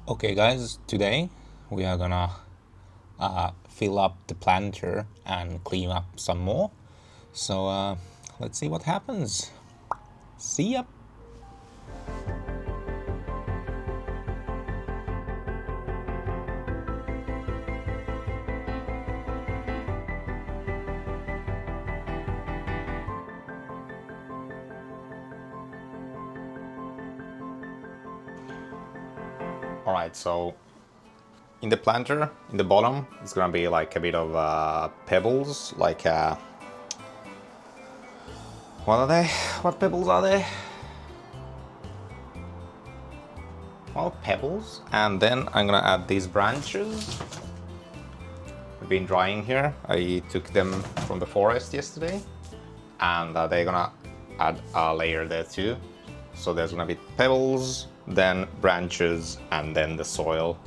Okay guys, today we are gonna fill up the planter and clean up some more. So let's see what happens. See ya! Alright, so in the planter, in the bottom, it's gonna be like a bit of pebbles, like what are they? What pebbles are they? Well, pebbles. And then I'm gonna add these branches. They've been drying here. I took them from the forest yesterday, and they're gonna add a layer there too. So there's gonna be pebbles, then branches, and then the soil.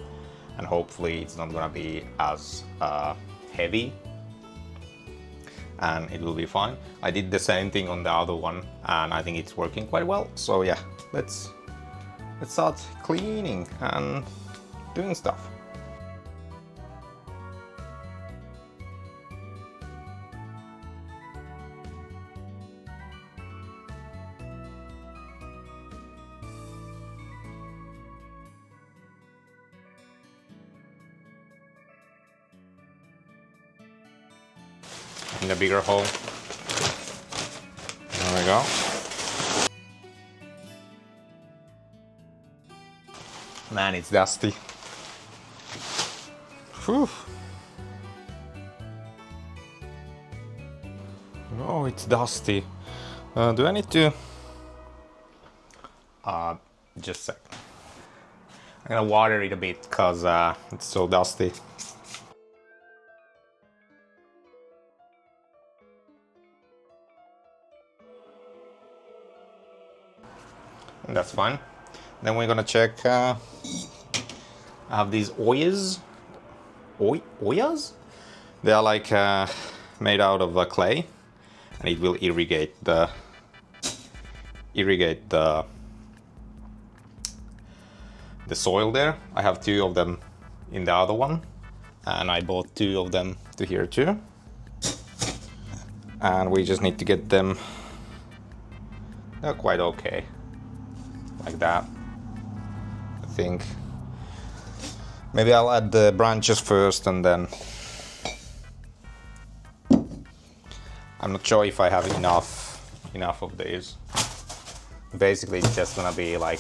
And hopefully it's not gonna be as heavy, and it will be fine. I did the same thing on the other one, and I think it's working quite well. So yeah, let's start cleaning and doing stuff. In the bigger hole. There we go. Man, it's dusty. Whew. Oh, it's dusty. Do I need to... just a sec. I'm gonna water it a bit because it's so dusty. And that's fine. Then we're gonna check. I have these oyas. Oyas? They are like made out of clay, and it will irrigate the soil there. I have 2 of them in the other one, and I bought 2 of them to here too. And we just need to get them. They're quite okay. Like that, I think. Maybe I'll add the branches first and then... I'm not sure if I have enough of these. Basically it's just gonna be like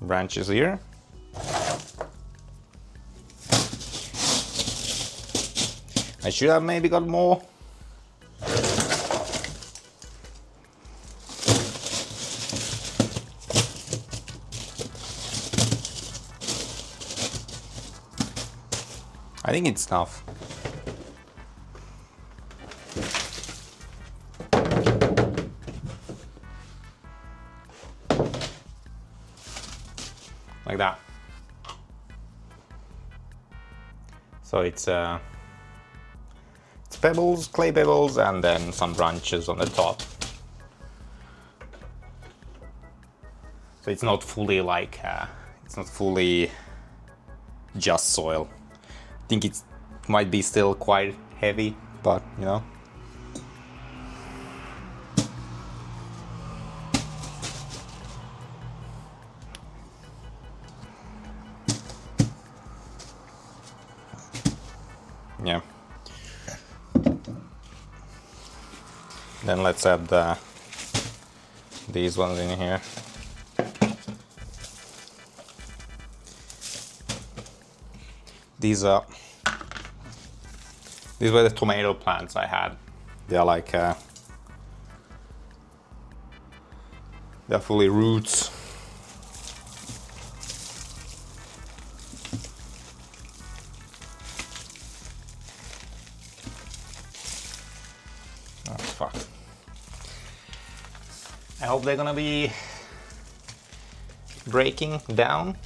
branches here. I should have maybe got more. I think it's enough. Like that. So it's pebbles, clay pebbles, and then some branches on the top. So it's not fully like it's not fully just soil. I think it might be still quite heavy, but you know. Yeah. Then let's add these ones in here. These were the tomato plants I had. They're like they're fully roots. Oh fuck. I hope they're gonna be breaking down.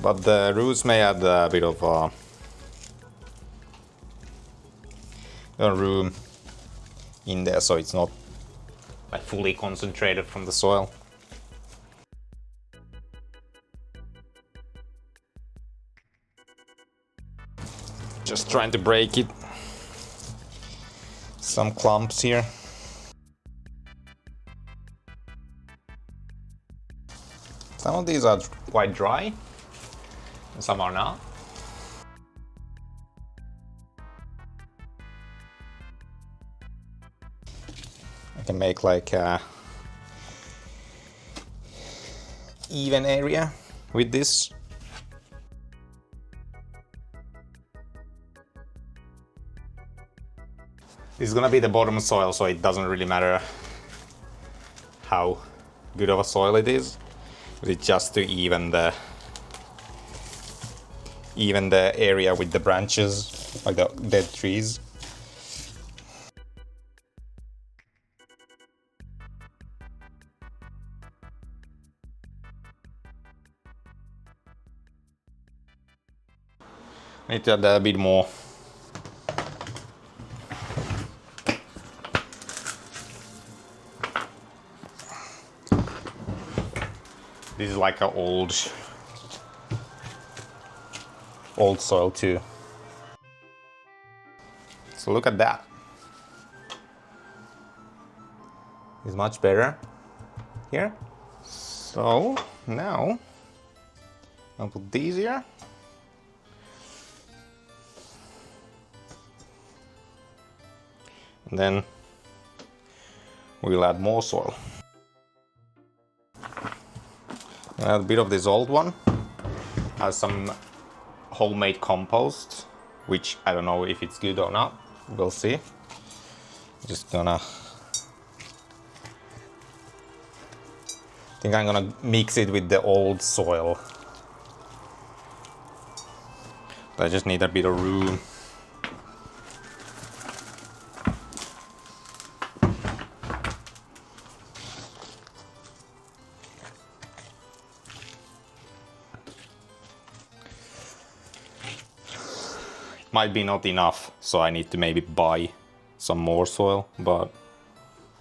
But the roots may add a bit of room in there, so it's not like fully concentrated from the soil. Just trying to break it. Some clumps here. Some of these are quite dry, and some are not. I can make like a even area with this. This is gonna be the bottom soil, so it doesn't really matter how good of a soil it is. It's just to even the area with the branches, like the dead trees. I need to add a bit more. This is like an old soil too. So look at that. It's much better here. So now I'll put these here. And then we'll add more soil. A bit of this old one has some homemade compost, which I don't know if it's good or not. We'll see. Just gonna, I think I'm gonna mix it with the old soil. But I just need a bit of room. Might be not enough, so I need to maybe buy some more soil, but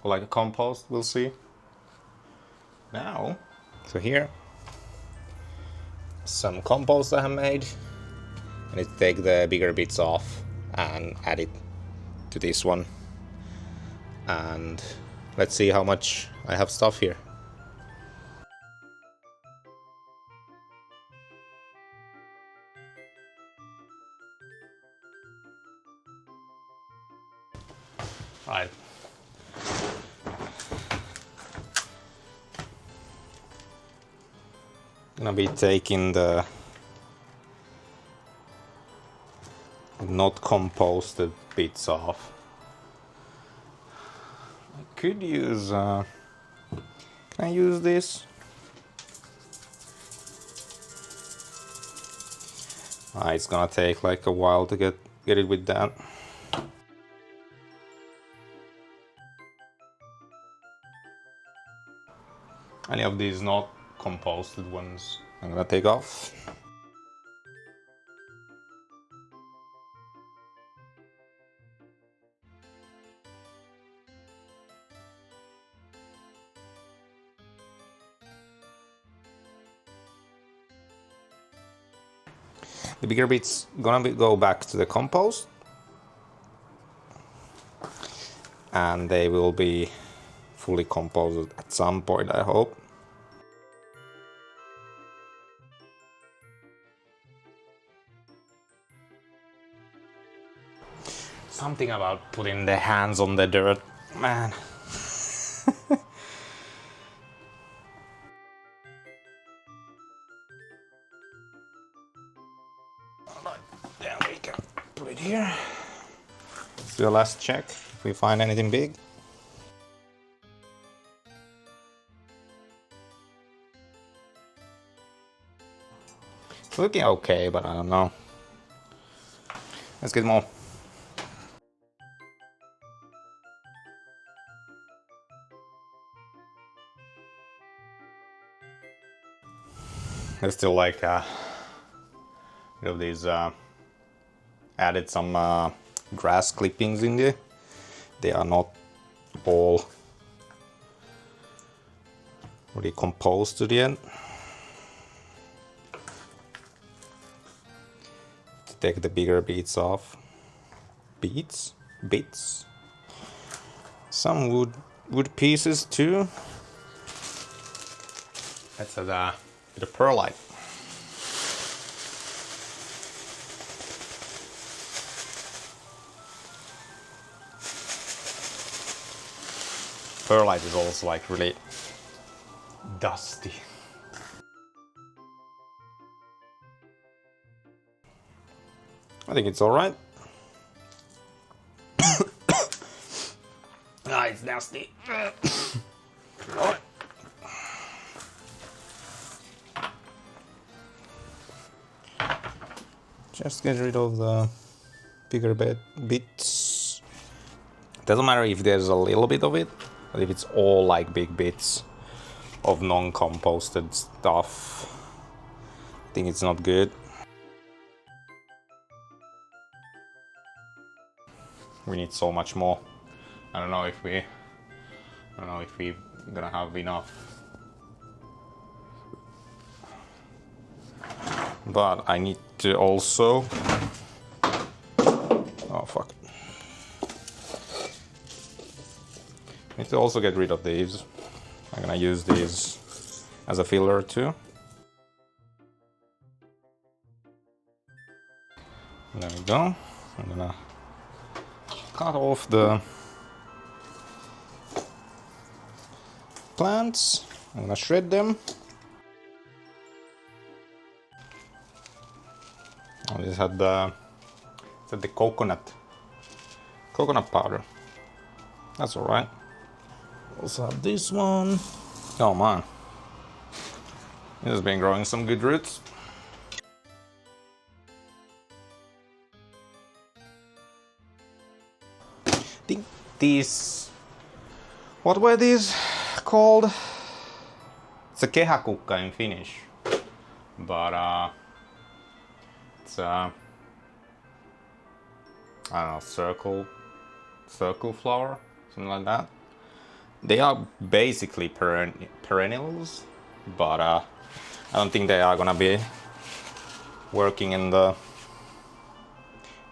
like a compost, we'll see. Now, so here, some compost I have made. I need to take the bigger bits off and add it to this one. And let's see how much I have stuff here. Right. Gonna be taking the not composted bits off. I could use, can I use this? It's gonna take like a while to get it with that. Any of these not composted ones I'm gonna take off. The bigger bits gonna go back to the compost, and they will be fully composted at some point, I hope. Something about putting the hands on the dirt, man. Then we can put it here. Let's do a last check if we find anything big. It's looking okay, but I don't know. Let's get more. There's still like rid of these. Added some grass clippings in there. They are not all really composted yet. To take the bigger bits off. Bits. Some wood pieces too. That's a bit of perlite. Perlite is also like really dusty. I think it's alright. Ah, it's nasty. Alright. Just get rid of the bigger bits. Doesn't matter if there's a little bit of it, but if it's all like big bits of non-composted stuff, I think it's not good. We need so much more. I don't know if we're gonna have enough. But I need to also, oh fuck. I need to also get rid of these. I'm gonna use these as a filler too. There we go. I'm gonna cut off the plants. I'm gonna shred them. Oh, this had the coconut powder. That's all right. Also have this one. Oh man, this has been growing some good roots. I think these, what were these called? It's a kehäkukka in Finnish, but it's I don't know, circle flower, something like that. They are basically perennials, but I don't think they are gonna be working in the,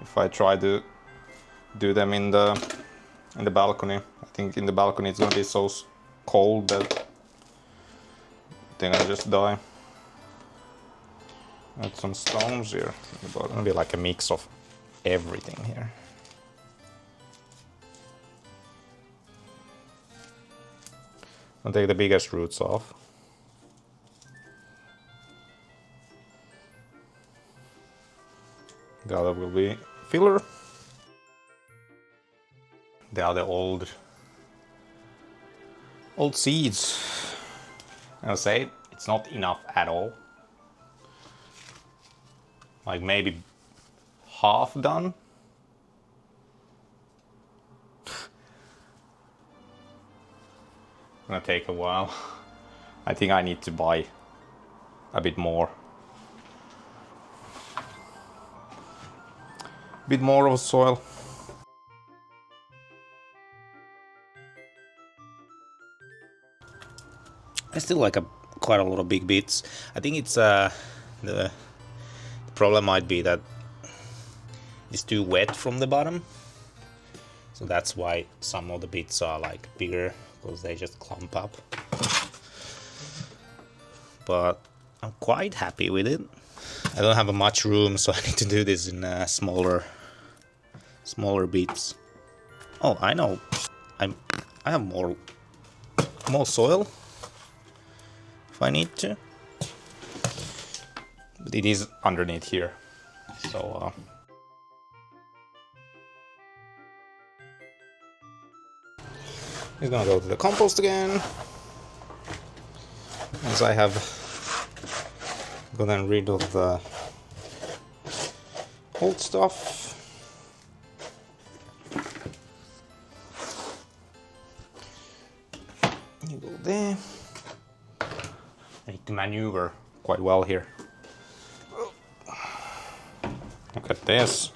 if I try to do them in the balcony. I think in the balcony it's gonna be so cold that they're gonna just die. Add some stones here. It's gonna be like a mix of everything here. I'll take the biggest roots off. The other will be filler. The other old seeds. I'll say it's not enough at all. Like maybe half done. Gonna take a while. I think I need to buy a bit more. A bit more of soil. I still like quite a lot of big bits. I think it's the problem might be that it's too wet from the bottom. So that's why some of the bits are like bigger, because they just clump up. But I'm quite happy with it. I don't have much room, so I need to do this in smaller bits. Oh, I know. I have more soil if I need to. But it is underneath here, so. He's gonna go to the compost again. As I have gotten rid of the old stuff. You go there. I need to maneuver quite well here. Look at this.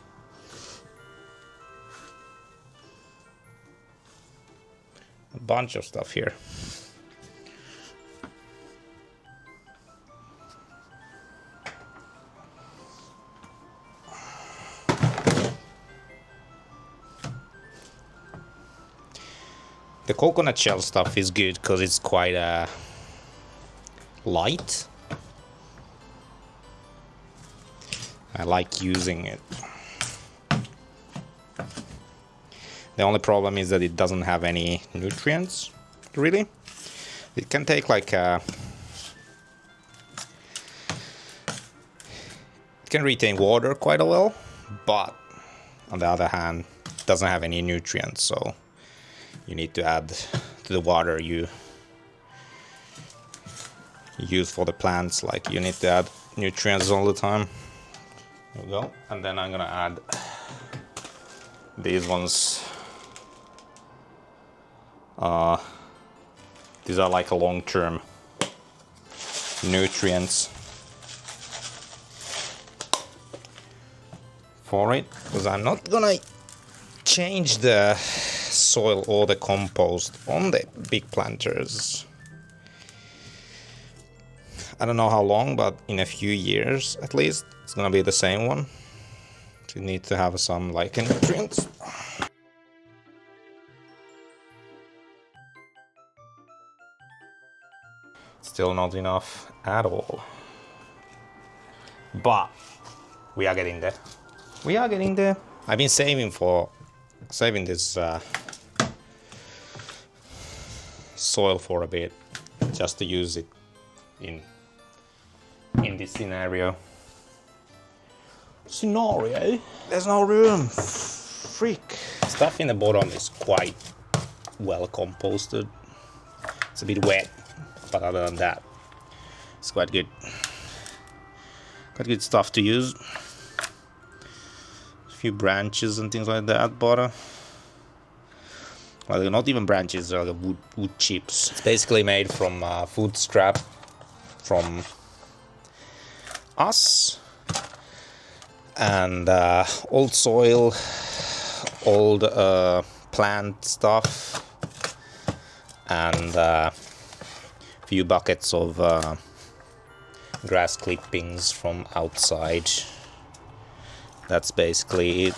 A bunch of stuff here. The coconut shell stuff is good because it's quite light. I like using it. The only problem is that it doesn't have any nutrients, really. It can take like it can retain water quite a well, but on the other hand, it doesn't have any nutrients, so you need to add to the water you use for the plants, like you need to add nutrients all the time. There we go. And then I'm gonna add these ones. These are like a long-term nutrients for it, because I'm not gonna change the soil or the compost on the big planters. I don't know how long, but in a few years at least it's gonna be the same one. So you need to have some like nutrients. Still not enough at all, but we are getting there. We are getting there. I've been saving this soil for a bit, just to use it in this scenario. There's no room. Freak. Stuff in the bottom is quite well composted. It's a bit wet, but other than that, it's quite good. Quite good stuff to use. A few branches and things like that at bottom. Well, they're not even branches, they're like wood chips. It's basically made from food scrap from us, and old soil, old plant stuff, and a few buckets of grass clippings from outside. That's basically it.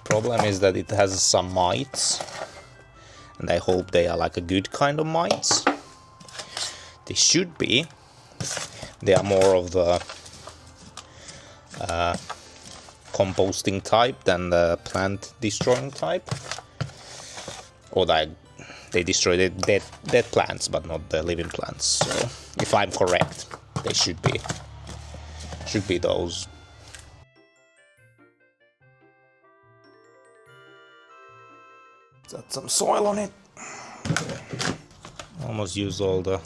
Problem is that it has some mites, and I hope they are like a good kind of mites. They should be. They are more of the composting type than the plant destroying type, or they destroy the dead plants but not the living plants. So if I'm correct, they should be those. Add some soil on it. Almost used all the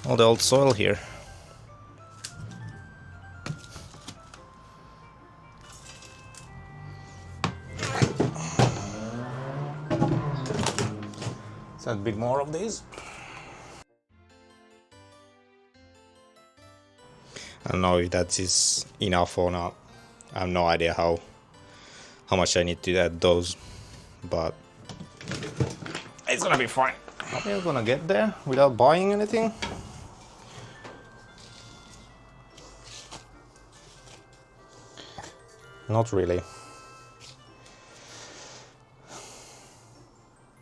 old soil here. Let's add a bit more of these. I don't know if that is enough or not. I have no idea how much I need to add those, but it's gonna be fine. We're gonna get there without buying anything. Not really.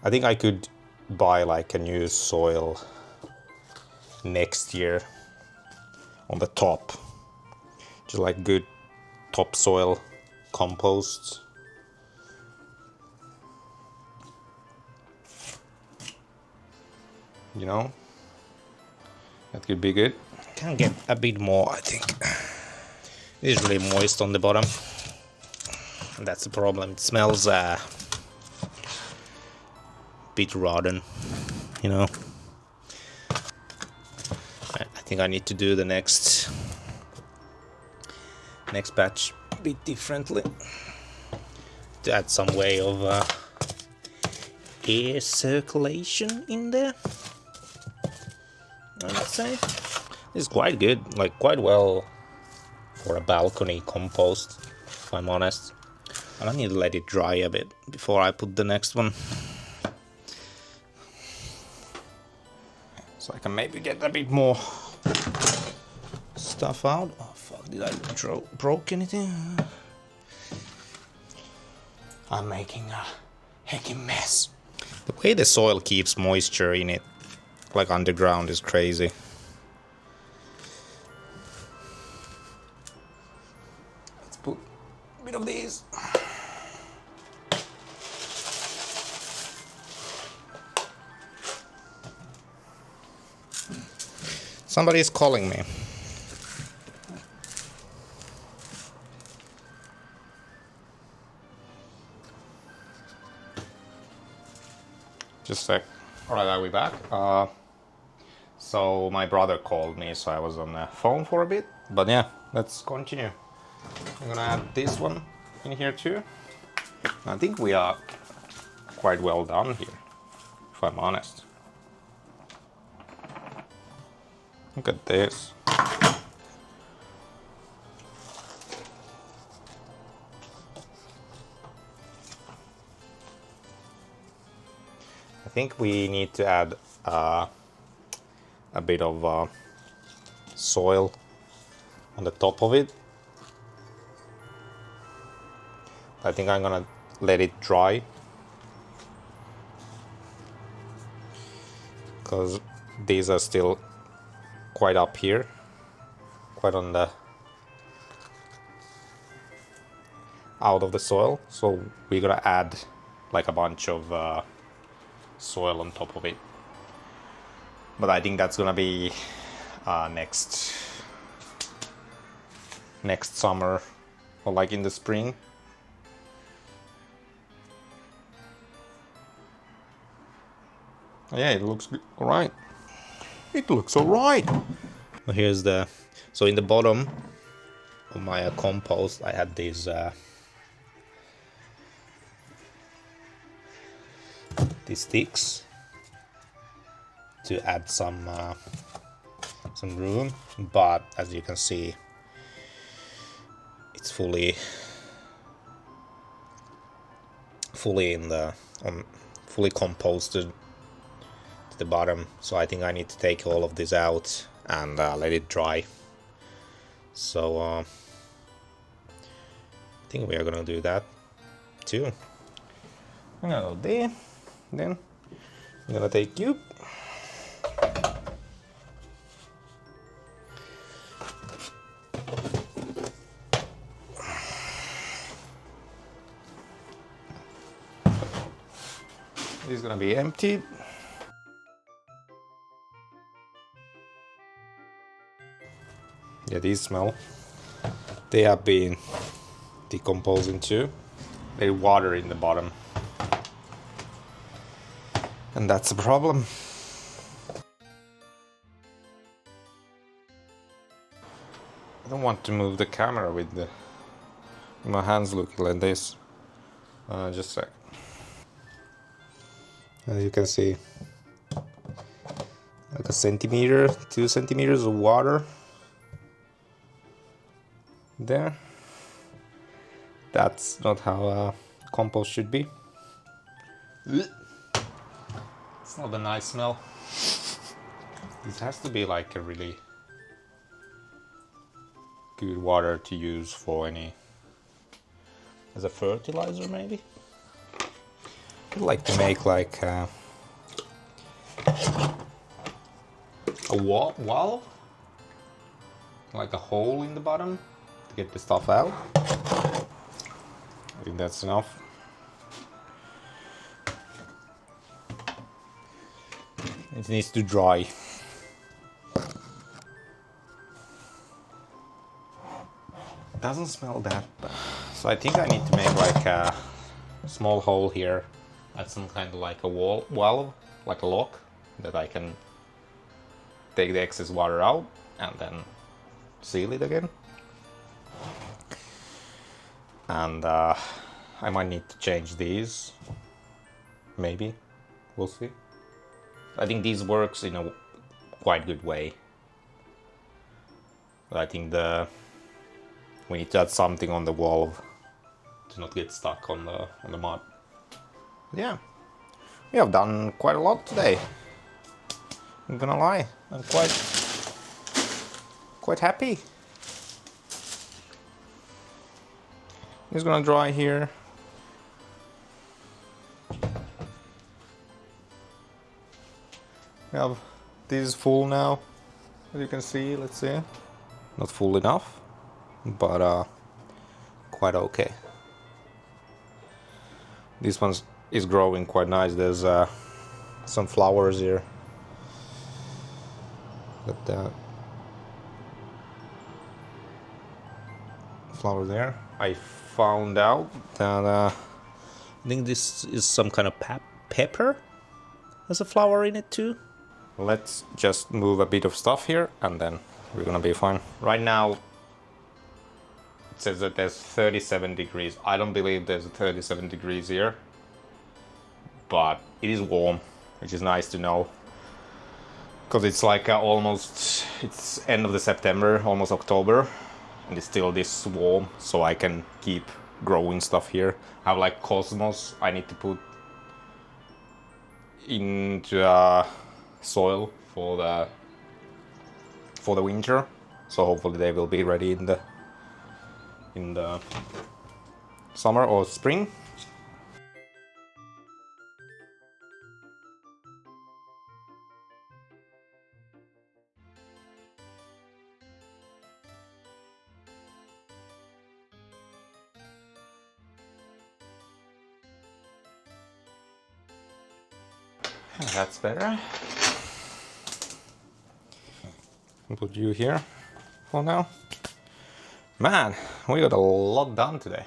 I think I could buy like a new soil next year on the top. Just like good topsoil compost. You know, that could be good. Can get a bit more, I think. It is really moist on the bottom. And that's the problem. It smells a bit rotten, you know. I think I need to do the next batch a bit differently to add some way of air circulation in there. I would say. It's quite good, like quite well for a balcony compost, if I'm honest. And I need to let it dry a bit before I put the next one. So I can maybe get a bit more stuff out. Oh fuck, did I broke anything? I'm making a heckin' mess. The way the soil keeps moisture in it, like underground, is crazy. Let's put a bit of these. Somebody is calling me. Just a sec. Alright, are we back? So my brother called me, so I was on the phone for a bit. But yeah, let's continue. I'm gonna add this one in here too. I think we are quite well done here, if I'm honest. Look at this. I think we need to add a bit of soil on the top of it. I think I'm gonna let it dry, because these are still quite up here, quite on the out of the soil, so we're gonna add like a bunch of soil on top of it. But I think that's gonna be next summer, or like in the spring. Yeah, it looks all right. It looks all right. Here's the, so in the bottom of my compost, I had these sticks to add some room, but as you can see, it's fully in the fully composted to the bottom. So I think I need to take all of this out and let it dry. So I think we are gonna do that too. I'm gonna go there, then I'm gonna take you. This is gonna be empty. Yeah, these smell. They have been decomposing too. There's water in the bottom, and that's a problem. I don't want to move the camera with my hands looking like this. Just a sec. As you can see, like a centimeter, 2 centimeters of water there. That's not how compost should be. It's not a nice smell. This has to be like a really good water to use for as a fertilizer, maybe. I'd like to make like a wall, like a hole in the bottom to get the stuff out. I think that's enough. It needs to dry. Doesn't smell that bad. So I think I need to make like a small hole here, add some kind of like a valve, like a lock, that I can take the excess water out and then seal it again. And I might need to change these, maybe, we'll see. I think these works in a quite good way. But I think we need to add something on the wall to not get stuck on the mud. But yeah, we have done quite a lot today. I'm gonna lie, I'm quite happy. It's gonna dry here. We have this is full now, as you can see. Let's see, not full enough, but quite okay. This one is growing quite nice. There's some flowers here. Got that flower there. I found out that I think this is some kind of pepper. There's a flower in it too. Let's just move a bit of stuff here and then we're gonna be fine. Right now it says that there's 37 degrees. I don't believe there's 37 degrees here, but it is warm, which is nice to know. Because it's like it's end of the September, almost October, and it's still this warm, so I can keep growing stuff here. I have like cosmos I need to put into soil for the winter, so hopefully they will be ready in the summer or spring. That's better. I'll put you here for now. Man, we got a lot done today.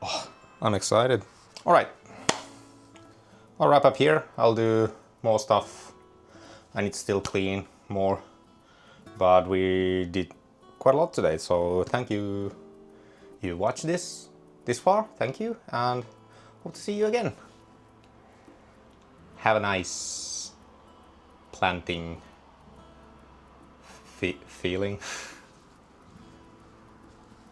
Oh, I'm excited. All right, I'll wrap up here. I'll do more stuff. I need to still clean more, but we did quite a lot today. So thank you. You watched this far. Thank you, and hope to see you again. Have a nice planting feeling.